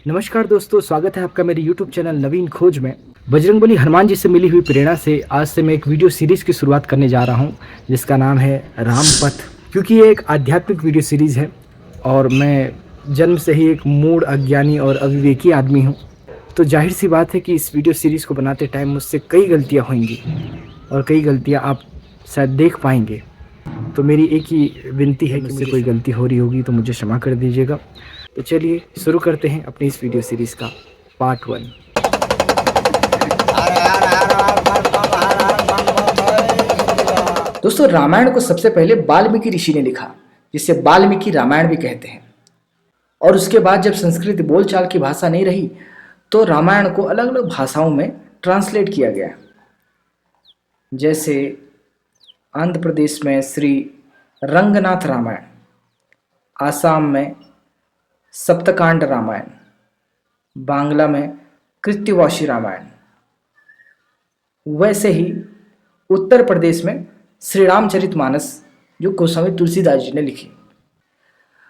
नमस्कार दोस्तों, स्वागत है आपका मेरे YouTube चैनल नवीन खोज में। बजरंगबली हनुमान जी से मिली हुई प्रेरणा से आज से मैं एक वीडियो सीरीज़ की शुरुआत करने जा रहा हूं, जिसका नाम है रामपथ। क्योंकि ये एक आध्यात्मिक वीडियो सीरीज़ है और मैं जन्म से ही एक मूढ़, अज्ञानी और अविवेकी आदमी हूं, तो जाहिर सी बात है कि इस वीडियो सीरीज़ को बनाते टाइम मुझसे कई गलतियाँ होंगी और कई गलतियाँ आप शायद देख पाएंगे। तो मेरी एक ही विनती है कि मुझसे कोई गलती हो रही होगी तो मुझे क्षमा कर दीजिएगा। तो चलिए शुरू करते हैं अपनी इस वीडियो सीरीज़ का पार्ट 1। दोस्तों, रामायण को सबसे पहले वाल्मीकि ऋषि ने लिखा, जिसे वाल्मीकि रामायण भी कहते हैं। और उसके बाद जब संस्कृत बोलचाल की भाषा नहीं रही तो रामायण को अलग अलग भाषाओं में ट्रांसलेट किया गया। जैसे आंध्र प्रदेश में श्री रंगनाथ रामायण, आसाम में सप्तकांड रामायण, बांग्ला में कृत्यवासी रामायण, वैसे ही उत्तर प्रदेश में श्री रामचरितमानस जो गोस्वामी तुलसीदास जी ने लिखी।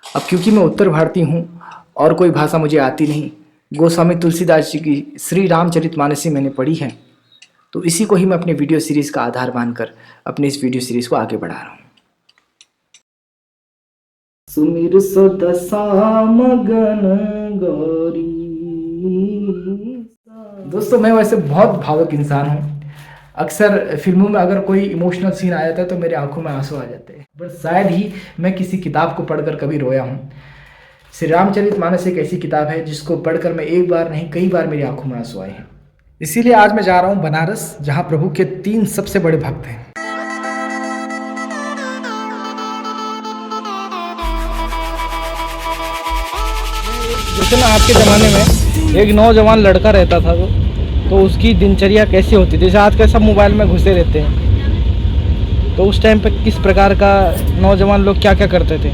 अब क्योंकि मैं उत्तर भारतीय हूँ और कोई भाषा मुझे आती नहीं, गोस्वामी तुलसीदास जी की श्री रामचरितमानस ही मैंने पढ़ी है, तो इसी को ही मैं अपने वीडियो सीरीज़ का आधार मानकर अपने इस वीडियो सीरीज़ को आगे बढ़ा रहा हूँ। सुमिर सो दशा मगन गौरी। दोस्तों, मैं वैसे बहुत भावुक इंसान हूँ। अक्सर फिल्मों में अगर कोई इमोशनल सीन आ जाता है तो मेरे आंखों में आंसू आ जाते हैं, बस शायद ही मैं किसी किताब को पढ़कर कभी रोया हूँ। श्री रामचरितमानस एक ऐसी किताब है जिसको पढ़कर मैं एक बार नहीं कई बार मेरी आंखों में आंसू आए हैं। इसीलिए आज मैं जा रहा हूँ बनारस, जहाँ प्रभु के 3 सबसे बड़े भक्त हैं। जैसे ना आज के ज़माने में एक नौजवान लड़का रहता था तो उसकी दिनचर्या कैसी होती थी। जैसे आज के सब मोबाइल में घुसे रहते हैं, तो उस टाइम पे किस प्रकार का नौजवान लोग क्या क्या करते थे?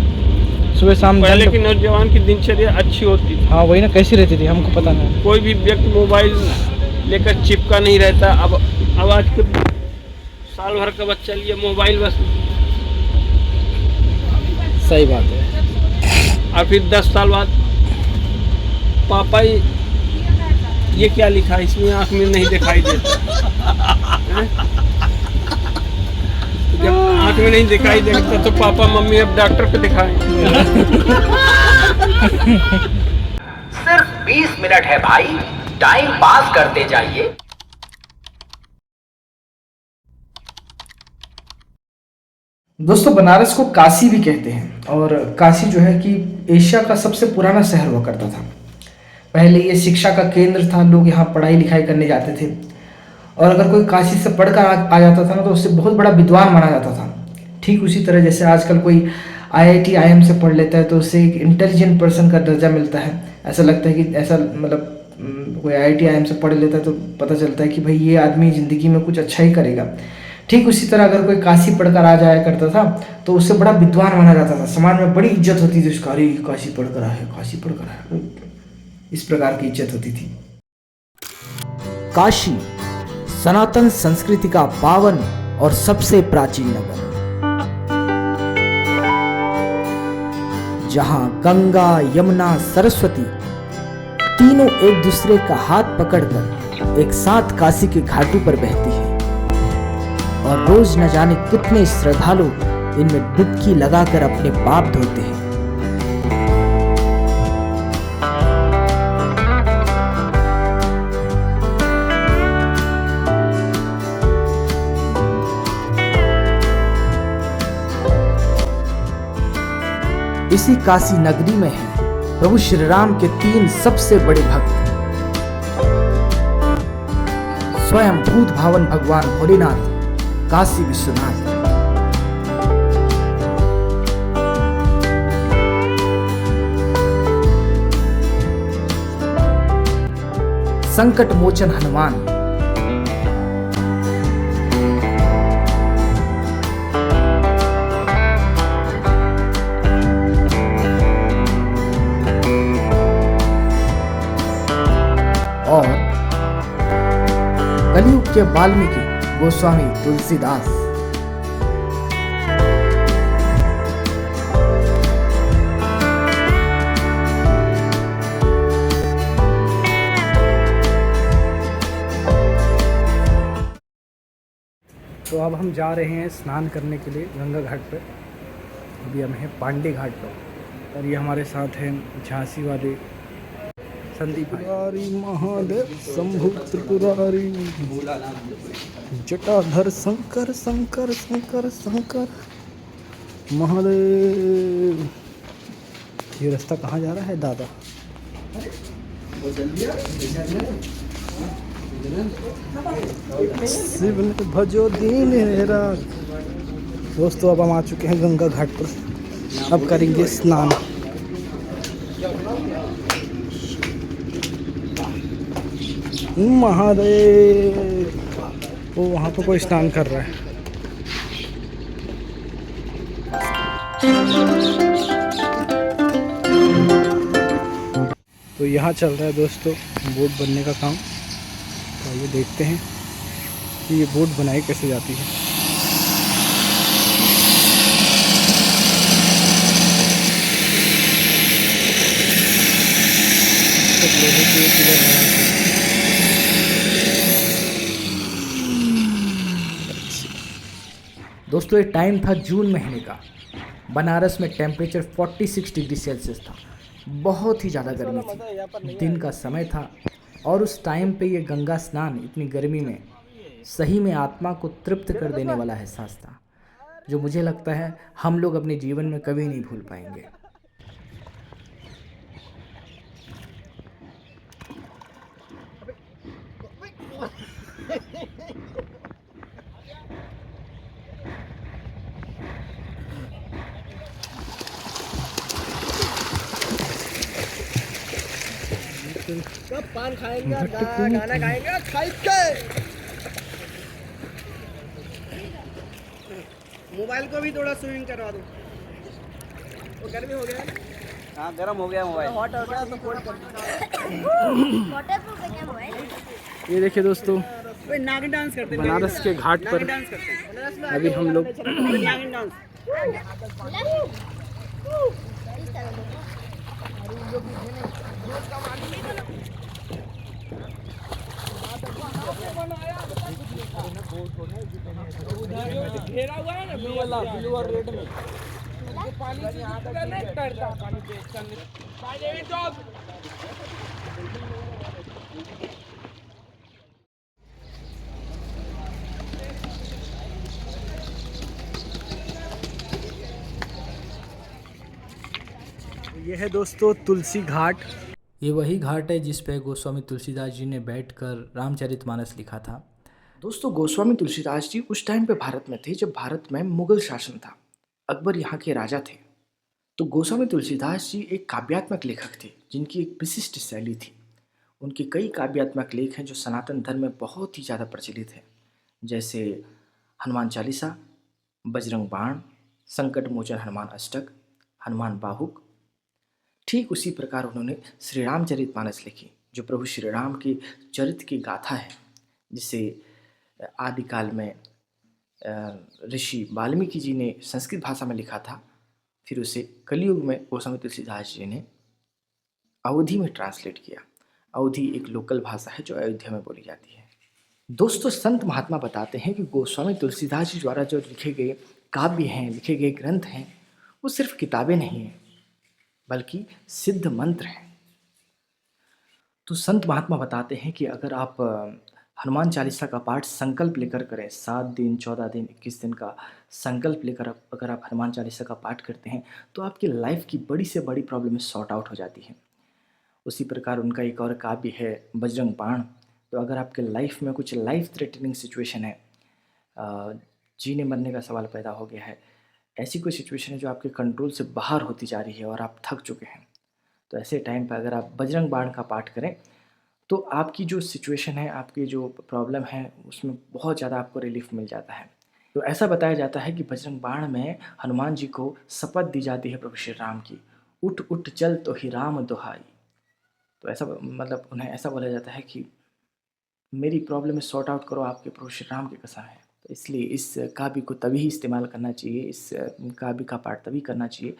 सुबह शाम पहले के नौजवान की दिनचर्या अच्छी होती थी। हाँ, वही ना, कैसी रहती थी हमको पता नहीं। कोई भी व्यक्ति मोबाइल लेकर चिपका नहीं रहता। अब आज के साल भर का बच्चा लिए मोबाइल बस। सही बात है। और फिर 10 साल बाद पापा ये क्या लिखा, इसमें आँख में नहीं दिखाई देता। जब आँख में नहीं दिखाई देता तो पापा मम्मी अब डॉक्टर पे दिखाएं। सिर्फ 20 मिनट है भाई, टाइम पास करते जाइए। दोस्तों, बनारस को काशी भी कहते हैं और काशी जो है कि एशिया का सबसे पुराना शहर हुआ करता था। पहले ये शिक्षा का केंद्र था, लोग यहाँ पढ़ाई लिखाई करने जाते थे और अगर कोई काशी से पढ़कर आ जाता था ना तो उससे बहुत बड़ा विद्वान माना जाता था। ठीक उसी तरह जैसे आजकल कोई IIT IIM से पढ़ लेता है तो उसे एक इंटेलिजेंट पर्सन का दर्जा मिलता है। ऐसा लगता है कि ऐसा मतलब कोई IIT IIM से पढ़ लेता है तो पता चलता है कि भाई ये आदमी ज़िंदगी में कुछ अच्छा ही करेगा। ठीक उसी तरह अगर कोई काशी पढ़कर आ जाया करता था तो उससे बड़ा विद्वान माना जाता था, समाज में बड़ी इज्जत होती थी उसका। अरे काशी पढ़कर आया, काशी पढ़कर आया, इस प्रकार की इज्जत होती थी। काशी सनातन संस्कृति का पावन और सबसे प्राचीन नगर, जहां गंगा, यमुना, सरस्वती तीनों एक दूसरे का हाथ पकड़कर एक साथ काशी के घाटों पर बहती है और रोज न जाने कितने श्रद्धालु इनमें डुबकी लगाकर अपने पाप धोते हैं। इसी काशी नगरी में है प्रभु श्री राम के 3 सबसे बड़े भक्त, स्वयं भूत भावन भगवान भोलेनाथ, काशी विश्वनाथ। संकट मोचन हनुमान, और कलयुग के वाल्मीकि गोस्वामी तुलसीदास। तो अब हम जा रहे हैं स्नान करने के लिए गंगा घाट पर। अभी हम हैं पांडे घाट पर और ये हमारे साथ हैं झांसी वाले संदीप त्रिपुरारी महादेव शंभु त्रिपुरारी जटाधर शंकर शंकर शंकर शंकर महादेव। ये रास्ता कहाँ जा रहा है दादा? शिव ने भजो दीन रात। दोस्तों अब हम आ चुके हैं गंगा घाट पर, अब करेंगे स्नान। महादेव, वो वहाँ पर कोई स्नान कर रहा है। तो यहाँ चल रहा है दोस्तों बोट बनने का काम। तो आइए देखते हैं कि ये बोट बनाई कैसे जाती है। दोस्तों ये टाइम था जून महीने का। बनारस में टेम्परेचर 46 डिग्री सेल्सियस था। बहुत ही ज़्यादा गर्मी थी, दिन का समय था और उस टाइम पे ये गंगा स्नान इतनी गर्मी में सही में आत्मा को तृप्त कर देने वाला एहसास था, जो मुझे लगता है हम लोग अपने जीवन में कभी नहीं भूल पाएंगे। कब पान खाएंगे, गाना गाएंगे, खाएंगे। मोबाइल को भी थोड़ा स्विंग करवा दो। वो गर्मी हो गया है। हाँ गर्म हो गया मोबाइल। हॉट हो गया तो फोल्ड कर दो। वाटरप्रूफ है क्या मोबाइल? ये देखिए दोस्तों नागिन डांस करते हैं बनारस के घाट पर अभी हम लोग नागिन डांस। घेरा हुआ है ना ब्लू वाला, ब्लू और रेड में पानी से कनेक्ट करता है। पानी पे ये है दोस्तों तुलसी घाट। ये वही घाट है जिस पे गोस्वामी तुलसीदास जी ने बैठकर रामचरितमानस लिखा था। दोस्तों गोस्वामी तुलसीदास जी उस टाइम पे भारत में थे जब भारत में मुगल शासन था। अकबर यहाँ के राजा थे। तो गोस्वामी तुलसीदास जी एक काव्यात्मक लेखक थे जिनकी एक विशिष्ट शैली थी। उनके कई काव्यात्मक लेख हैं जो सनातन धर्म में बहुत ही ज़्यादा प्रचलित हैं, जैसे हनुमान चालीसा, बजरंग बाण, संकट मोचन हनुमान अष्टक, हनुमान बाहुक। ठीक उसी प्रकार उन्होंने श्री रामचरितमानस लिखी, जो प्रभु श्री राम के चरित्र की गाथा है, जिसे आदिकाल में ऋषि वाल्मीकि जी ने संस्कृत भाषा में लिखा था। फिर उसे कलयुग में गोस्वामी तुलसीदास जी ने अवधी में ट्रांसलेट किया। अवधी एक लोकल भाषा है जो अयोध्या में बोली जाती है। दोस्तों संत महात्मा बताते हैं कि गोस्वामी तुलसीदास जी द्वारा जो लिखे गए काव्य हैं, लिखे गए ग्रंथ हैं, वो सिर्फ किताबें नहीं हैं बल्कि सिद्ध मंत्र हैं। तो संत महात्मा बताते हैं कि अगर आप हनुमान चालीसा का पाठ संकल्प लेकर करें, 7 दिन, 14 दिन, 21 दिन का संकल्प लेकर अगर आप हनुमान चालीसा का पाठ करते हैं तो आपकी लाइफ की बड़ी से बड़ी प्रॉब्लम सॉर्ट आउट हो जाती है। उसी प्रकार उनका एक और काव्य है बजरंग बाण। तो अगर आपके लाइफ में कुछ लाइफ थ्रेटनिंग सिचुएशन है, जीने मरने का सवाल पैदा हो गया है, ऐसी कोई सिचुएशन है जो आपके कंट्रोल से बाहर होती जा रही है और आप थक चुके हैं, तो ऐसे टाइम पर अगर आप बजरंग बाण का पाठ करें तो आपकी जो सिचुएशन है, आपकी जो प्रॉब्लम है, उसमें बहुत ज़्यादा आपको रिलीफ मिल जाता है। तो ऐसा बताया जाता है कि बजरंग बाण में हनुमान जी को शपथ दी जाती है प्रभु श्री राम की, उठ उठ चल तो ही राम दुहाई। तो ऐसा मतलब उन्हें ऐसा बोला जाता है कि मेरी प्रॉब्लम सॉर्ट आउट करो, आपके प्रभु श्री राम की कसम है। तो इसलिए इस काव्य को तभी इस्तेमाल करना चाहिए, इस काव्य का पाठ तभी करना चाहिए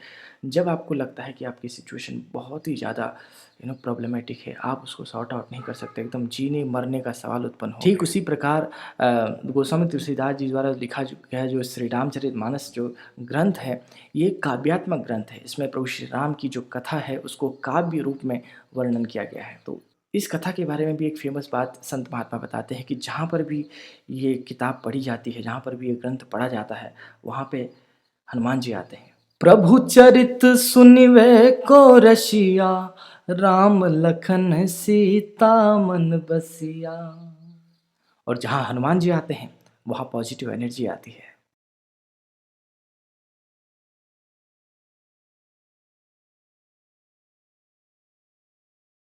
जब आपको लगता है कि आपकी सिचुएशन बहुत ही ज़्यादा प्रॉब्लमेटिक है, आप उसको सॉर्ट आउट नहीं कर सकते, एकदम जीने मरने का सवाल उत्पन्न हो। ठीक उसी प्रकार गोस्वामी तुलसीदास जी द्वारा लिखा गया जो श्री रामचरितमानस जो ग्रंथ है, ये काव्यात्मक ग्रंथ है। इसमें प्रभु श्री राम की जो कथा है उसको काव्य रूप में वर्णन किया गया है। तो इस कथा के बारे में भी एक फेमस बात संत महात्मा बताते हैं कि जहाँ पर भी ये किताब पढ़ी जाती है, जहाँ पर भी ये ग्रंथ पढ़ा जाता है, वहाँ पे हनुमान जी आते हैं। प्रभु चरित सुनिवे को रसिया, राम लखन सीता मन बसिया। और जहाँ हनुमान जी आते हैं वहाँ पॉजिटिव एनर्जी आती है।